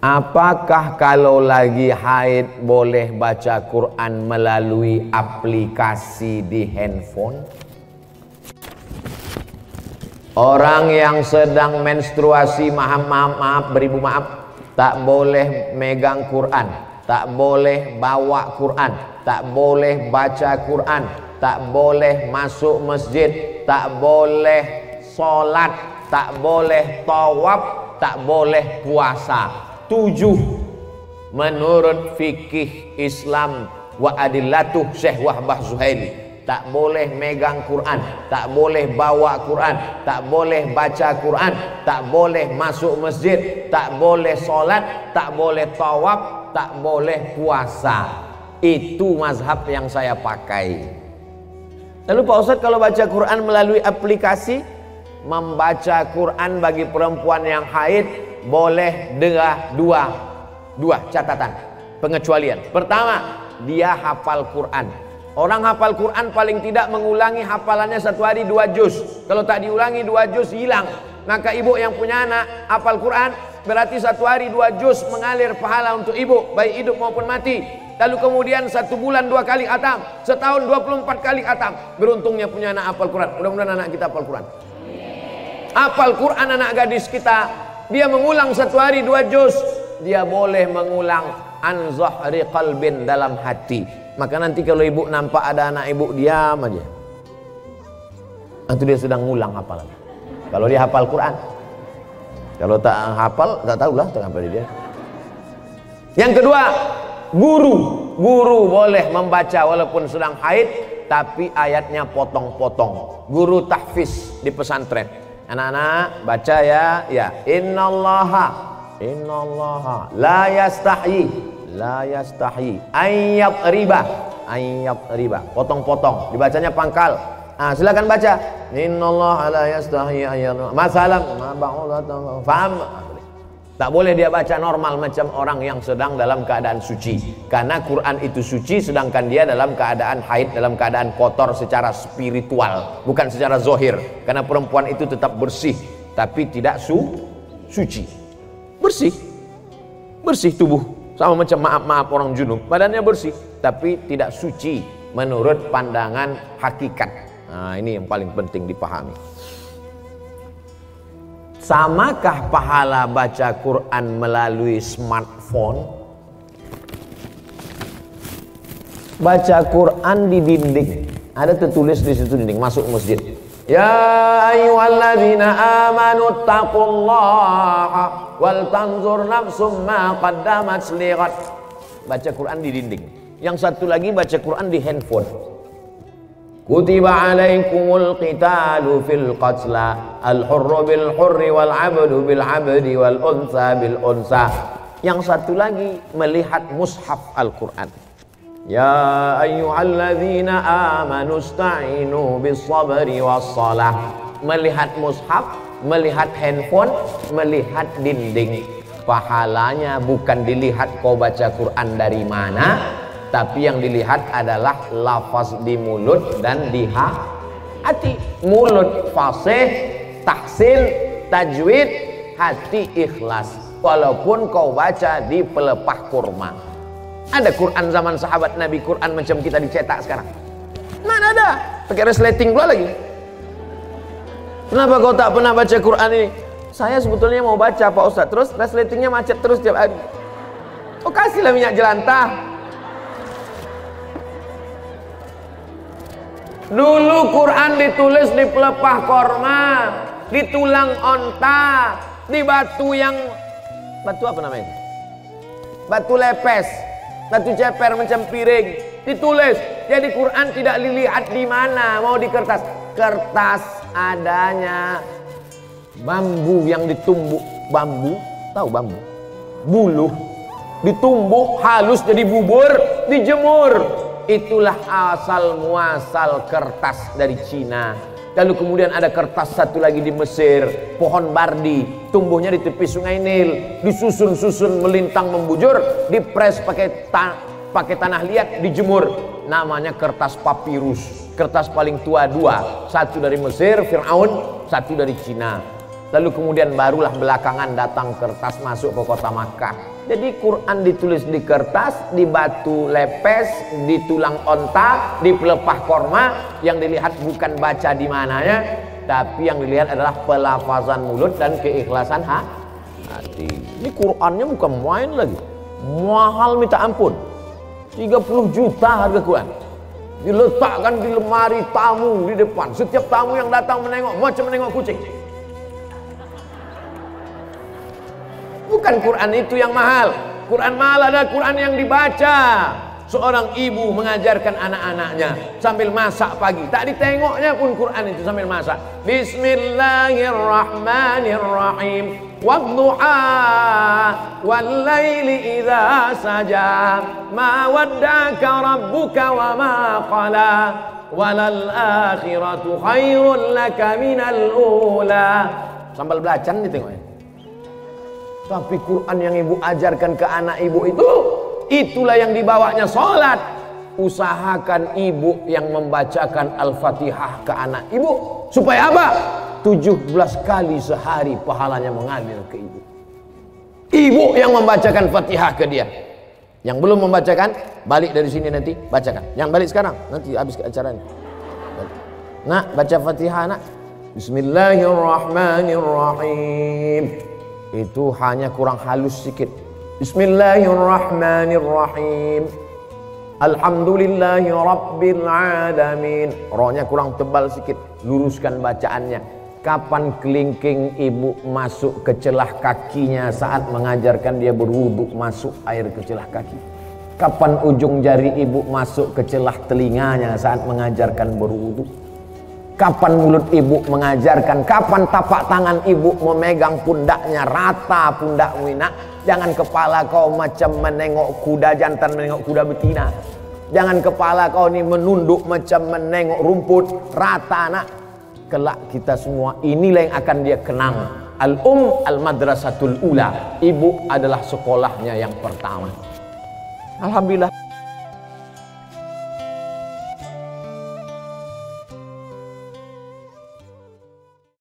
Apakah kalau lagi haid boleh baca Quran melalui aplikasi di handphone? Orang yang sedang menstruasi, maaf, beribu maaf, tak boleh megang Quran, tak boleh bawa Quran, tak boleh baca Quran, tak boleh masuk masjid, tak boleh sholat, tak boleh tawaf, tak boleh puasa. 7 menurut fikih Islam wa adillatuh Syekh Wahbah Zuhaili, tak boleh megang Quran, tak boleh bawa Quran, tak boleh baca Quran, tak boleh masuk masjid, tak boleh sholat, tak boleh tawaf, tak boleh puasa. Itu mazhab yang saya pakai. Lalu Pak Ustadz, kalau baca Quran melalui aplikasi, membaca Quran bagi perempuan yang haid boleh dengan dua catatan pengecualian. Pertama, dia hafal Quran. Orang hafal Quran paling tidak mengulangi hafalannya satu hari 2 juz. Kalau tak diulangi 2 juz hilang. Maka ibu yang punya anak hafal Quran, berarti satu hari 2 juz mengalir pahala untuk ibu, baik hidup maupun mati. Lalu kemudian 1 bulan 2 kali khatam, setahun 24 kali khatam. Beruntungnya punya anak hafal Quran. Mudah-mudahan anak kita hafal Quran. Hafal Quran anak gadis kita, dia mengulang satu hari 2 juz, dia boleh mengulang an zahri qalbin, dalam hati. Maka nanti kalau ibu nampak ada anak ibu, diam aja. Itu dia sedang ngulang hafalan. Kalau dia hafal Quran. Kalau tak hafal, tak tahulah tengah pada dia. Yang kedua, guru boleh membaca walaupun sedang haid, tapi ayatnya potong-potong. Guru tahfiz di pesantren. Anak-anak baca ya, innallaha la yastahi ayyab riba, potong-potong, dibacanya pangkal. Silakan baca innallaha la yastahi ayyab masalam faham. Tak boleh dia baca normal macam orang yang sedang dalam keadaan suci, karena Quran itu suci, sedangkan dia dalam keadaan haid, dalam keadaan kotor secara spiritual, bukan secara zohir. Karena perempuan itu tetap bersih, tapi tidak suci. Bersih tubuh, sama macam maaf orang junub, badannya bersih, tapi tidak suci menurut pandangan hakikat. Ini yang paling penting dipahami. Samakah pahala baca Quran melalui smartphone? Baca Quran di dinding, ada tertulis di situ dinding, masuk masjid. Ya ayyuhalladzina amanu taqullaha wal tanzur nafsum ma qaddamat lighad. Baca Quran di dinding. Yang satu lagi baca Quran di handphone. Kutiba alaikumul qitalu fil qatla al-hurru bil hurri wal 'abdu bil 'abdi wal unsa bil unsa. Yang satu lagi melihat mushaf Al-Qur'an. Ya ayyuhalladzina amanu ista'inu bis sabri was shalah. Melihat mushaf, melihat handphone, melihat dinding. Pahalanya bukan dilihat kau baca Quran dari mana, tapi yang dilihat adalah lafaz di mulut dan di hati. Mulut fasih, tahsin, tajwid, hati ikhlas. Walaupun kau baca di pelepah kurma. Ada Quran zaman sahabat Nabi, Quran macam kita dicetak sekarang? Mana ada? Pakai resleting pula lagi. Kenapa kau tak pernah baca Quran ini? Saya sebetulnya mau baca Pak Ustadz, terus resletingnya macet terus tiap hari. Oh, kasihlah minyak jelantah. Dulu Quran ditulis di pelepah korma, di tulang onta, di batu apa namanya? Batu lepes, batu ceper macam piring, ditulis. Jadi Quran tidak dilihat di mana, mau di kertas. Kertas adanya bambu yang ditumbuk, bambu, tahu bambu? Buluh, ditumbuk halus jadi bubur, dijemur. Itulah asal muasal kertas dari Cina. Lalu kemudian ada kertas satu lagi di Mesir, pohon bardi, tumbuhnya di tepi sungai Nil, disusun-susun melintang membujur, dipres pakai tanah liat, dijemur. Namanya kertas papirus. Kertas paling tua 2, satu dari Mesir, Fir'aun, satu dari Cina. Lalu kemudian barulah belakangan datang kertas masuk ke kota Makkah. Jadi Quran ditulis di kertas, di batu lepes, di tulang onta, di pelepah korma. Yang dilihat bukan baca di mananya, tapi yang dilihat adalah pelafazan mulut dan keikhlasan hati. Ini Qurannya bukan main lagi, mahal minta ampun. 30 juta harga Quran. Diletakkan di lemari tamu di depan. Setiap tamu yang datang menengok macam menengok kucing. Bukan Quran itu yang mahal. Quran mahal adalah Quran yang dibaca. Seorang ibu mengajarkan anak-anaknya sambil masak pagi. Tak ditengoknya pun Quran itu sambil masak. Bismillahirrahmanirrahim. Wadduha wallaili idza saja. Ma wadda'aka rabbuka wa ma qala. Walal akhiratu khairul laka minal ula. Sambal belacan ditengoknya. Tapi Quran yang ibu ajarkan ke anak ibu itulah yang dibawanya sholat. Usahakan ibu yang membacakan Al-Fatihah ke anak ibu. Supaya apa? 17 kali sehari pahalanya mengalir ke ibu. Ibu yang membacakan Fatihah ke dia. Yang belum membacakan, balik dari sini nanti, bacakan. Yang balik sekarang, nanti habis acaranya. Nak, baca Fatihah nak. Bismillahirrahmanirrahim. Itu hanya kurang halus sedikit. Bismillahirrahmanirrahim. Alhamdulillahi rabbil alamin. Rohnya kurang tebal sedikit. Luruskan bacaannya. Kapan kelingking ibu masuk ke celah kakinya saat mengajarkan dia berwudu, masuk air ke celah kaki? Kapan ujung jari ibu masuk ke celah telinganya saat mengajarkan berwudu? Kapan mulut ibu mengajarkan? Kapan tapak tangan ibu memegang pundaknya, rata pundakmu nak? Jangan kepala kau macam menengok kuda jantan, menengok kuda betina. Jangan kepala kau ni menunduk macam menengok rumput, rata nak. Kelak kita semua inilah yang akan dia kenang. Al-Madrasatul Ula. Ibu adalah sekolahnya yang pertama. Alhamdulillah.